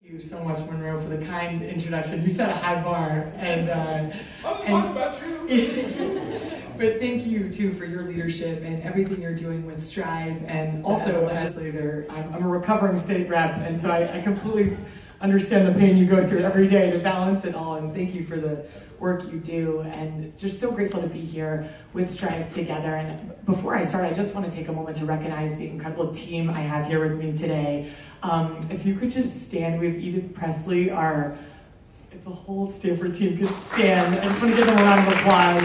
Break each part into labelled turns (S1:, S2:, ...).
S1: Thank you so much, Monroe, for the kind introduction. You set a high bar, and
S2: I was talking about you.
S1: But thank you too for your leadership and everything you're doing with Strive, and also legislator. I'm a recovering state rep, and so I completely understand the pain you go through every day to balance it all. And thank you for the work you do, and just so grateful to be here with Strive together. And before I start, I just want to take a moment to recognize the incredible team I have here with me today. If you could just stand with Edith Presley, if the whole Stanford team could stand, I just want to give them a round of applause.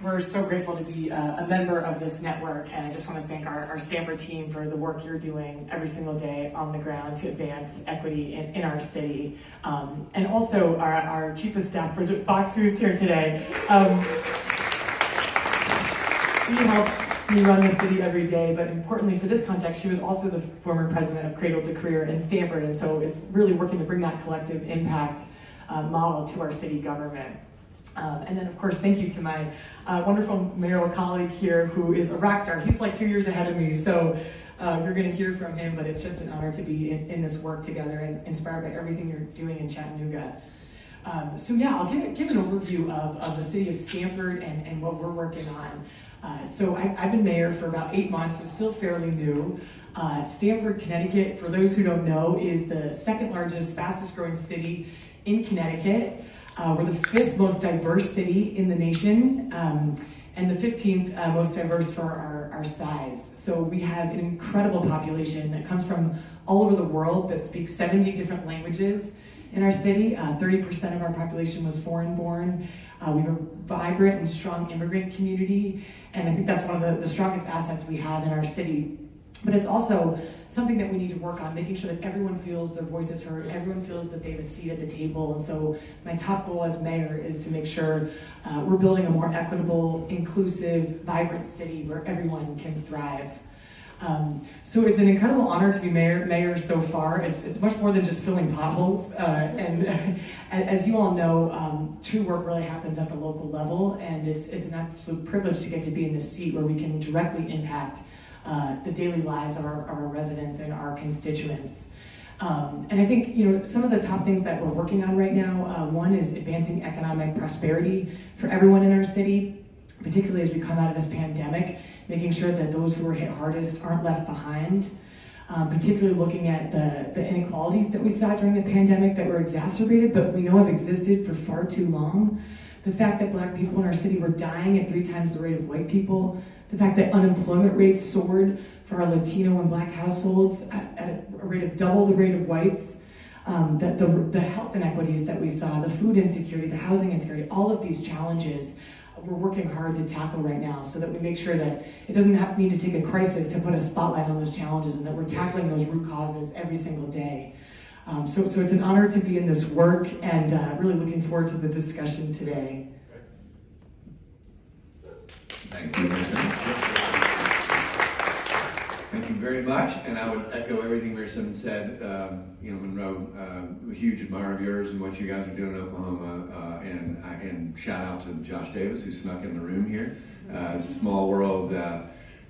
S1: We're so grateful to be a member of this network, and I just want to thank our Stanford team for the work you're doing every single day on the ground to advance equity in our city. And also our Chief of Staff, Bridget Fox, who's here today. She helps me run the city every day, but importantly for this context, she was also the former president of Cradle to Career in Stanford, and so is really working to bring that collective impact model to our city government. And then, of course, thank you to my wonderful mayoral colleague here, who is a rock star. He's like 2 years ahead of me, so you're going to hear from him, but it's just an honor to be in this work together and inspired by everything you're doing in Chattanooga. So yeah, I'll give an overview of the city of Stanford and what we're working on. So I've been mayor for about 8 months, so still fairly new. Stanford, Connecticut, for those who don't know, is the second largest, fastest growing city in Connecticut. We're the 5th most diverse city in the nation, and the 15th most diverse for our size. So we have an incredible population that comes from all over the world that speaks 70 different languages in our city. 30% of our population was foreign born. We have a vibrant and strong immigrant community, and I think that's one of the strongest assets we have in our city. But it's also something that we need to work on, making sure that everyone feels their voices heard, everyone feels that they have a seat at the table. And so my top goal as mayor is to make sure we're building a more equitable, inclusive, vibrant city where everyone can thrive. So it's an incredible honor to be mayor so far. It's much more than just filling potholes. And as you all know, true work really happens at the local level, and it's an absolute privilege to get to be in this seat where we can directly impact the daily lives of our residents and our constituents. And I think, some of the top things that we're working on right now, one is advancing economic prosperity for everyone in our city, particularly as we come out of this pandemic, making sure that those who were hit hardest aren't left behind, particularly looking at the inequalities that we saw during the pandemic that were exacerbated, but we know have existed for far too long. The fact that Black people in our city were dying at 3 times the rate of white people, the fact that unemployment rates soared for our Latino and Black households at a rate of double the rate of whites, that the health inequities that we saw, the food insecurity, the housing insecurity, all of these challenges we're working hard to tackle right now so that we make sure that it doesn't need to take a crisis to put a spotlight on those challenges, and that we're tackling those root causes every single day. So it's an honor to be in this work, and really looking forward to the discussion today.
S3: Thank you, Thank you very much, and I would echo everything Mayor Simmons said. Monroe, a huge admirer of yours and what you guys are doing in Oklahoma, and shout out to Josh Davis, who snuck in the room here. Small world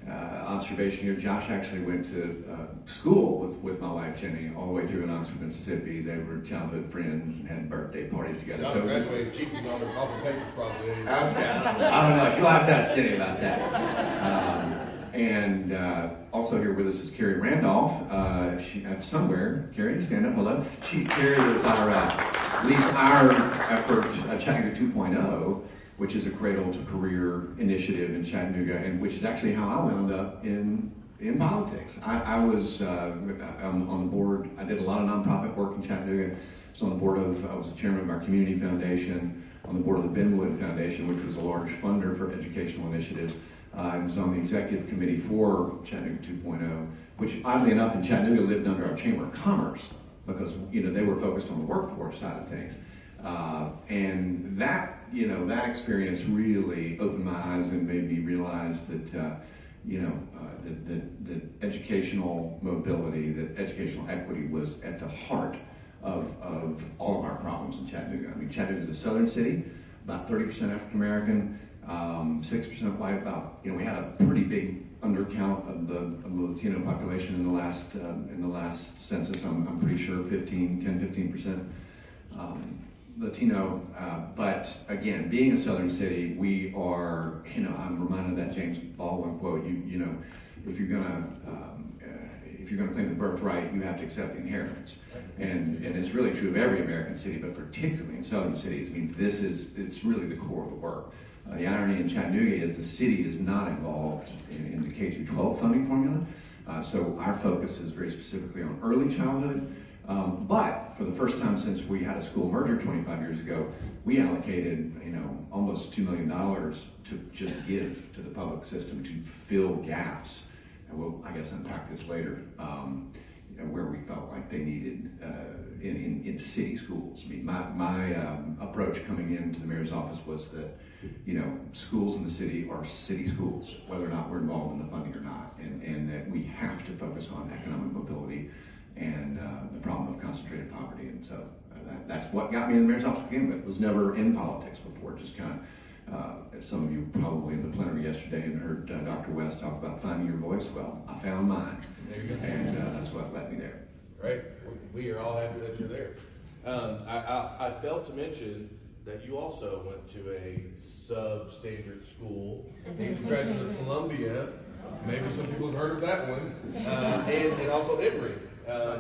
S3: observation here. Josh actually went to school with my wife Jenny all the way through in Oxford, Mississippi. They were childhood friends and had birthday parties together.
S2: Josh graduated cheating on her off the papers probably.
S3: Okay. I don't know. You'll have to ask Jenny about that. And also here with us is Carrie Randolph. She somewhere. Carrie, stand up. Hello. Carrie is leads our effort, Chattanooga 2.0, which is a Cradle to Career initiative in Chattanooga, and which is actually how I wound up in politics. I was on the board. I did a lot of nonprofit work in Chattanooga. I was the chairman of our community foundation, on the board of the Benwood Foundation, which was a large funder for educational initiatives. I was on the executive committee for Chattanooga 2.0, which oddly enough in Chattanooga lived under our Chamber of Commerce, because they were focused on the workforce side of things. And that experience really opened my eyes and made me realize that that educational mobility, that educational equity was at the heart of all of our problems in Chattanooga. I mean, Chattanooga is a southern city, about 30% African American, 6% white. We had a pretty big undercount of the Latino population in the last census. I'm pretty sure 10-15% Latino. But again, being a southern city, we are, I'm reminded of that James Baldwin quote. If you're gonna claim the birthright, you have to accept the inheritance. And it's really true of every American city, but particularly in southern cities. I mean, it's really the core of the work. The irony in Chattanooga is the city is not involved in the K-12 funding formula. So our focus is very specifically on early childhood. But for the first time since we had a school merger 25 years ago, we allocated, almost $2 million to just give to the public system to fill gaps. And we'll, I guess, unpack this later, where we felt like they needed in city schools. I mean, my approach coming into the mayor's office was that, schools in the city are city schools, whether or not we're involved in the funding or not, and that we have to focus on economic mobility and the problem of concentrated poverty. And so that's what got me in the mayor's office to begin with. Was never in politics before, just kind of, some of you probably in the plenary yesterday and heard Dr. West talk about finding your voice. Well, I found mine, and that's what led me there.
S2: Right. We are all happy that you're there. I failed to mention that you also went to a substandard school. He's a graduate of Columbia. Maybe some people have heard of that one. And also Emory,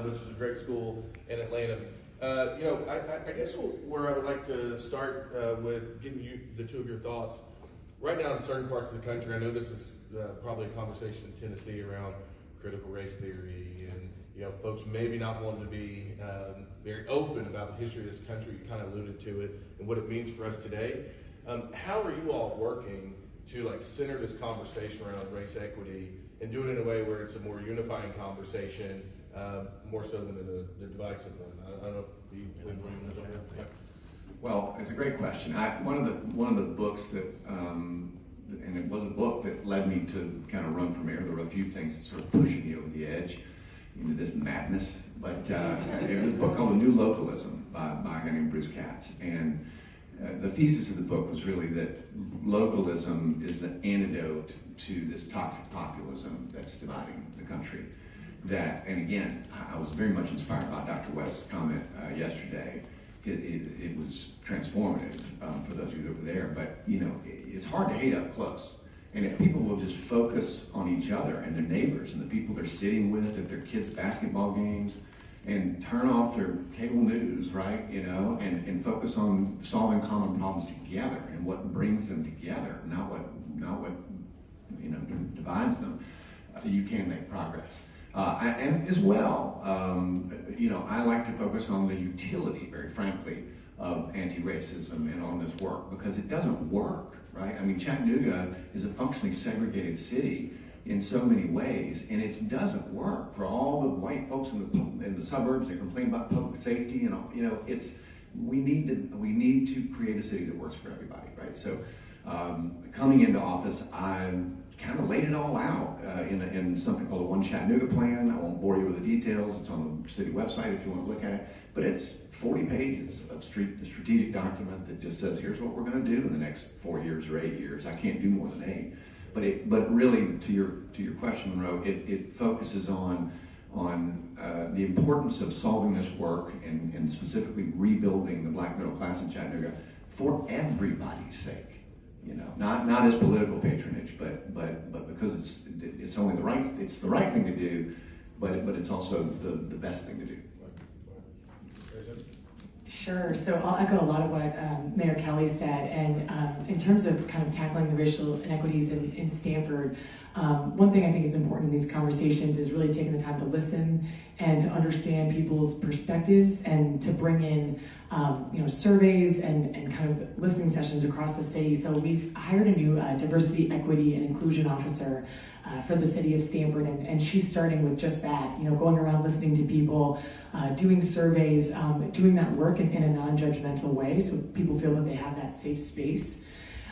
S2: which is a great school in Atlanta. I guess where I would like to start with giving you the two of your thoughts. Right now in certain parts of the country, I know this is probably a conversation in Tennessee around critical race theory, and folks maybe not wanting to be very open about the history of this country. You kind of alluded to it and what it means for us today. How are you all working to center this conversation around race equity and do it in a way where it's a more unifying conversation, more so than the divisive one? I don't know if you want to jump in. Yeah.
S3: Well, it's a great question. One of the books that, and it was a book that led me to kind of run for mayor. There were a few things that sort of pushed me over the edge into this madness. But it was a book called The New Localism by a guy named Bruce Katz. And the thesis of the book was really that localism is the antidote to this toxic populism that's dividing the country. And again, I was very much inspired by Dr. West's comment yesterday. It was transformative for those of you over there, but it's hard to hate up close. And if people will just focus on each other and their neighbors and the people they're sitting with at their kids' basketball games, and turn off their cable news, right? And focus on solving common problems together and what brings them together, not what divides them. You can make progress. And as well, I like to focus on the utility, very frankly, of anti-racism and on this work, because it doesn't work, right? I mean, Chattanooga is a functionally segregated city in so many ways, and it doesn't work for all the white folks in the suburbs that complain about public safety and all. We need to create a city that works for everybody, right? So, coming into office, I kind of laid it all out in something called a One Chattanooga plan. I won't bore you with the details. It's on the city website if you want to look at it. But it's 40 pages of strategic document that just says, here's what we're going to do in the next 4 years or 8 years. I can't do more than 8. But really, to your question, Monroe, it focuses on the importance of solving this work and specifically rebuilding the black middle class in Chattanooga for everybody's sake. Not as political patronage, but because it's only the right thing to do, but it's also the best thing to do.
S1: Sure. So I'll echo a lot of what Mayor Kelly said. And in terms of kind of tackling the racial inequities in Stanford, one thing I think is important in these conversations is really taking the time to listen and to understand people's perspectives and to bring in surveys and kind of listening sessions across the city. So we've hired a new diversity, equity, and inclusion officer for the city of Stanford, and she's starting with just that, going around listening to people, doing surveys, doing that work in a non-judgmental way so people feel that they have that safe space.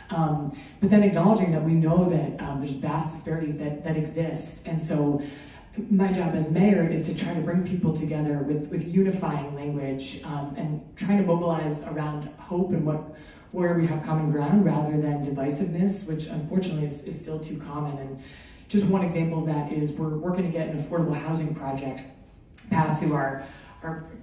S1: But then acknowledging that we know that there's vast disparities that exist. And so my job as mayor is to try to bring people together with unifying language and trying to mobilize around hope and where we have common ground rather than divisiveness, which unfortunately is still too common. And just one example of that is we're working to get an affordable housing project passed through our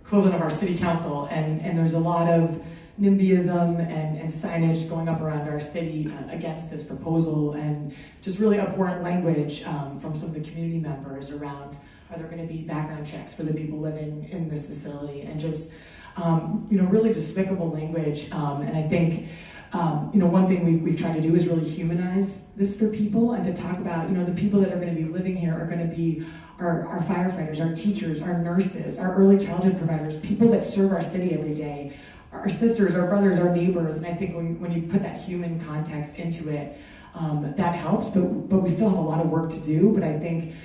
S1: equivalent of our city council, and there's a lot of NIMBYism and signage going up around our city against this proposal, and just really abhorrent language from some of the community members around, are there going to be background checks for the people living in this facility, and just really despicable language. And I think one thing we've tried to do is really humanize this for people, and to talk about the people that are going to be living here are going to be our firefighters, our teachers, our nurses, our early childhood providers, people that serve our city every day, our sisters, our brothers, our neighbors. And I think when you put that human context into it, that helps, but we still have a lot of work to do. But I think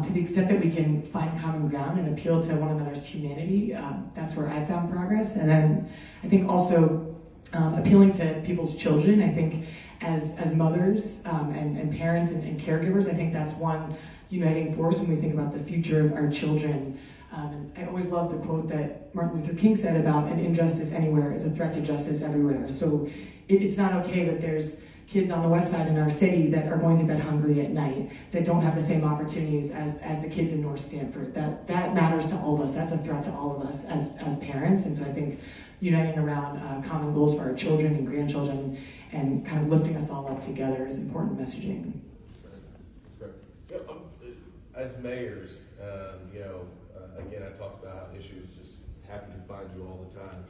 S1: to the extent that we can find common ground and appeal to one another's humanity, that's where I've found progress. And then I think also appealing to people's children. I think as mothers and parents and caregivers, I think that's one uniting force when we think about the future of our children. And I always love the quote that Martin Luther King said about an injustice anywhere is a threat to justice everywhere. So it's not okay that there's kids on the west side in our city that are going to bed hungry at night, that don't have the same opportunities as the kids in North Stanford. That matters to all of us. That's a threat to all of us as parents. And so I think uniting around common goals for our children and grandchildren and kind of lifting us all up together is important messaging.
S2: That's great. As mayors, again, I talked about how issues just happen to find you all the time.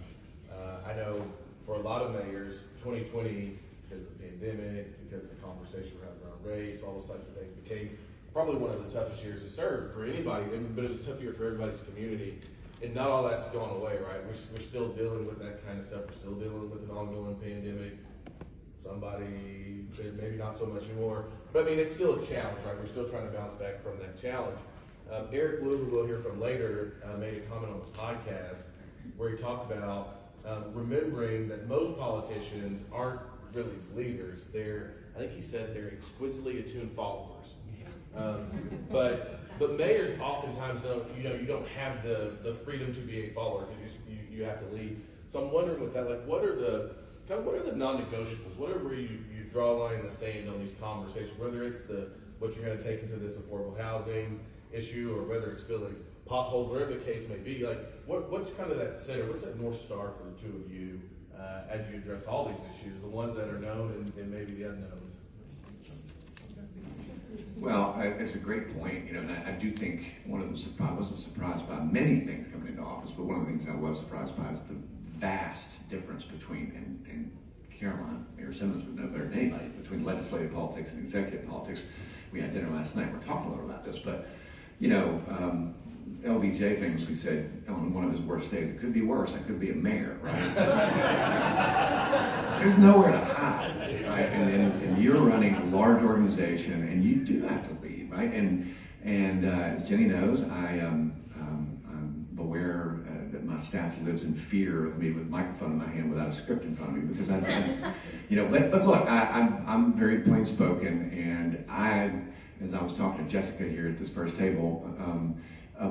S2: I know for a lot of mayors, 2020, because of the pandemic, because of the conversation we're having around race, all those types of things, became probably one of the toughest years to serve for anybody, but it was a tough year for everybody's community. And not all that's gone away, right? We're still dealing with that kind of stuff. We're still dealing with an ongoing pandemic. Somebody said maybe not so much anymore. But I mean, it's still a challenge, right? We're still trying to bounce back from that challenge. Eric Blue, who we'll hear from later, made a comment on the podcast where he talked about remembering that most politicians aren't really leaders. I think he said they're exquisitely attuned followers. But mayors oftentimes you don't have the freedom to be a follower because you have to lead. So I'm wondering with that, like, what are the non-negotiables? What are where you draw a line in the sand on these conversations, whether it's what you're going to take into this affordable housing issue, or whether it's filling potholes, whatever the case may be. Like, what's kind of that center? What's that North Star for the two of you as you address all these issues, the ones that are known and maybe the unknowns?
S3: Well, it's a great point, and I do think one of the I wasn't surprised by many things coming into office, but one of the things I was surprised by is the vast difference between, and Caroline, Mayor Simmons would know better than anybody, between legislative politics and executive politics. We had dinner last night, we're talking a little about this, but, LBJ famously said on one of his worst days, it could be worse, I could be a mayor, right? There's nowhere to hide, right? And you're running a large organization, and you do have to lead, right? And as Jenny knows, I'm aware that my staff lives in fear of me with a microphone in my hand without a script in front of me, because but look, I'm very plain spoken, and as I was talking to Jessica here at this first table, I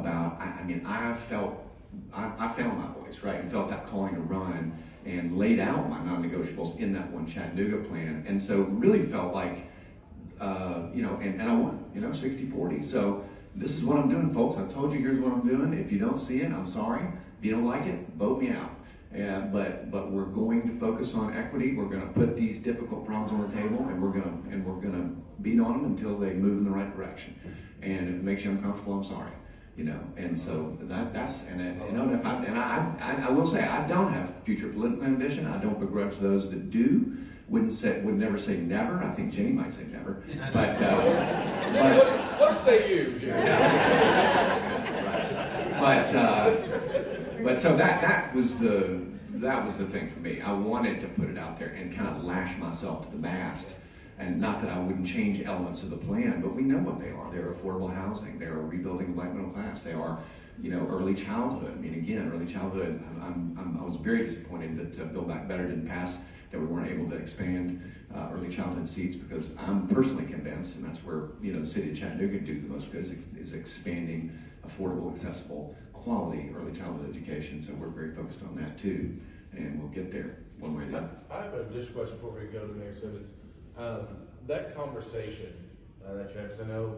S3: found my voice, right, and felt that calling to run, and laid out my non-negotiables in that one Chattanooga plan, and so really felt like, and I won, 60-40. So this is what I'm doing, folks. I told you here's what I'm doing. If you don't see it, I'm sorry. If you don't like it, vote me out. But we're going to focus on equity. We're going to put these difficult problems on the table, and we're going to beat on them until they move in the right direction. And if it makes you uncomfortable, I'm sorry. And so I will say I don't have future political ambition. I don't begrudge those that do. Would never say never. I think Jenny might say never. But
S2: what say you, Jenny?
S3: But so that was the thing for me. I wanted to put it out there and kind of lash myself to the mast. And not that I wouldn't change elements of the plan, but we know what they are. They're affordable housing. They are rebuilding the black middle class. They are, early childhood. I mean, again, early childhood. I was very disappointed that Build Back Better didn't pass, that we weren't able to expand early childhood seats, because I'm personally convinced, and that's where the city of Chattanooga do the most good, is expanding affordable, accessible, quality early childhood education. So we're very focused on that too, and we'll get there one way or the other.
S2: I have an additional question before we go to Mayor Simmons. That conversation that you have. 'Cause I know